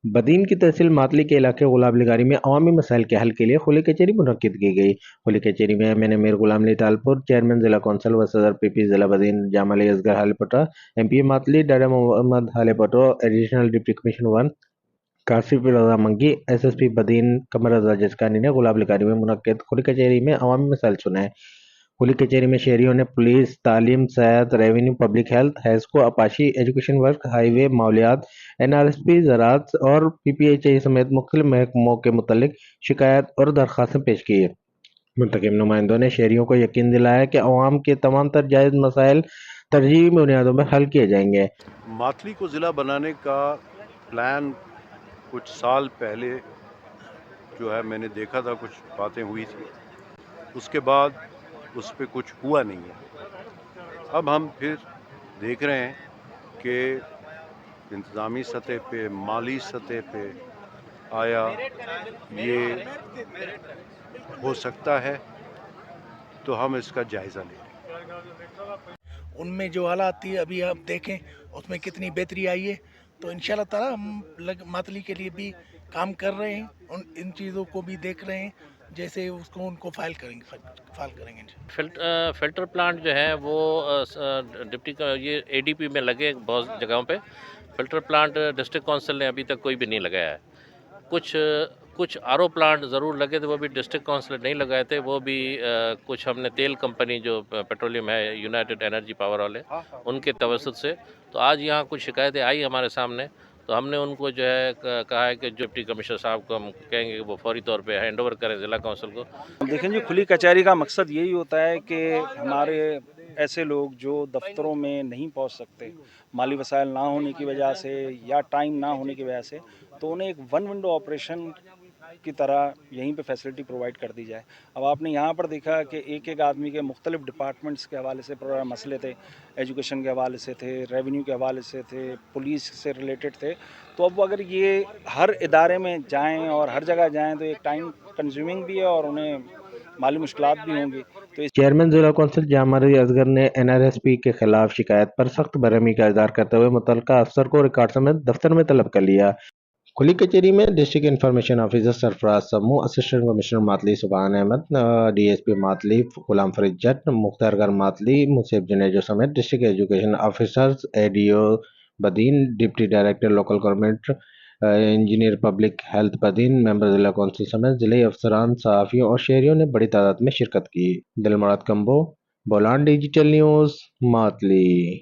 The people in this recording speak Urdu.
بدین کی تحصیل ماتلی کے علاقے غلام لگاری میں عوامی مسائل کے حل کے لیے کھلی کچہری منعقد کی گئی۔ کھلی کچہری میں ایم این اے میر غلام علی ٹالپور، چیئرمین ضلع کونسل و صدر پی پی ضلع بدین جامع علی اصغر ہالیپٹا، ایم پی ماتلی ڈاڑا محمد ہالیپٹو، ایڈیشنل ڈپٹی کمشنر 1 کاشف رضا منگی، ایس ایس پی بدین قمر رضا جسکانی نے غلام لگاری میں منعقد کھلی کچہری میں عوامی مسائل سنے۔ کھلی کچہری میں شہریوں نے پولیس، تعلیم، صحت، ریونیو، پبلک ہیلتھ، ہیسکو، اپاشی، ایجوکیشن ورک، ہائی وے، ماحولیات، این آر ایس پی، زراعت اور پی پی ایچ اے سمیت مختلف محکموں کے متعلق شکایات اور درخواستیں پیش کی۔ منتخب نمائندوں نے شہریوں کو یقین دلایا کہ عوام کے تمام تر جائز مسائل ترجیحی بنیادوں پر حل کیے جائیں گے۔ ماتلی کو ضلع بنانے کا پلان کچھ سال پہلے جو ہے میں نے دیکھا تھا، کچھ باتیں ہوئی تھی، اس کے بعد اس پہ کچھ ہوا نہیں ہے۔ اب ہم پھر دیکھ رہے ہیں کہ انتظامی سطح پہ، مالی سطح پہ آیا یہ ہو سکتا ہے، تو ہم اس کا جائزہ لیں۔ ان میں جو حالات تھی ابھی آپ دیکھیں اس میں کتنی بہتری آئی ہے، تو انشاءاللہ تعالی ہم ماتلی کے لیے بھی کام کر رہے ہیں، ان چیزوں کو بھی دیکھ رہے ہیں، جیسے اس کو ان کو فائل کریں گے۔ فلٹر پلانٹ جو ہے وہ ڈپٹی کا یہ اے ڈی پی میں لگے بہت جگہوں پہ۔ فلٹر پلانٹ ڈسٹرکٹ کونسل نے ابھی تک کوئی بھی نہیں لگایا ہے۔ کچھ آر او پلانٹ ضرور لگے تھے، وہ بھی ڈسٹرکٹ کونسل نہیں لگائے تھے، وہ بھی کچھ ہم نے تیل کمپنی جو پیٹرولیم ہے یونائٹڈ انرجی پاور والے ان کے توسط سے، تو آج یہاں کچھ شکایتیں آئی ہمارے سامنے، تو ہم نے ان کو جو ہے کہا ہے کہ ڈپٹی کمشنر صاحب کو ہم کہیں گے کہ وہ فوری طور پہ ہینڈ اوور کریں ضلع کونسل کو۔ دیکھیں جی، کھلی کچہری کا مقصد یہی ہوتا ہے کہ ہمارے ایسے لوگ جو دفتروں میں نہیں پہنچ سکتے، مالی وسائل نہ ہونے کی وجہ سے یا ٹائم نہ ہونے کی وجہ سے، تو انہیں ایک ون ونڈو آپریشن کی طرح یہیں پہ فیسلٹی پرووائڈ کر دی جائے۔ اب آپ نے یہاں پر دیکھا کہ ایک آدمی کے مختلف ڈپارٹمنٹس کے حوالے سے مسئلے تھے، ایجوکیشن کے حوالے سے تھے، ریونیو کے حوالے سے تھے، پولیس سے ریلیٹڈ تھے، تو اب اگر یہ ہر ادارے میں جائیں اور ہر جگہ جائیں تو ایک ٹائم کنزیومنگ بھی ہے اور انہیں مالی مشکلات بھی ہوں گی۔ تو چیئرمین ضلع کونسل جامع علی اصغر نے این آر ایس پی کے خلاف شکایت پر سخت برہمی کا اظہار کرتے ہوئے متعلقہ افسر کو ریکارڈ سمیت دفتر میں طلب کر لیا۔ کھلی کچہری میں ڈسٹرکٹ انفارمیشن آفیسر سرفراز سمو، assistant commissioner Matli Subhan Ahmed, D S P Matli Ghulam Farid Jat, مختار ماتلی مصعب جنیجو سمیت district education officers, A D O Badin, deputy director local government, engineer public health Badin, member ضلع کونسل سمیت ضلعی افسران، صحافیوں اور شہریوں نے بڑی تعداد میں شرکت کی۔ Dilmurad Kumbo, Bolan digital news, ماتلی۔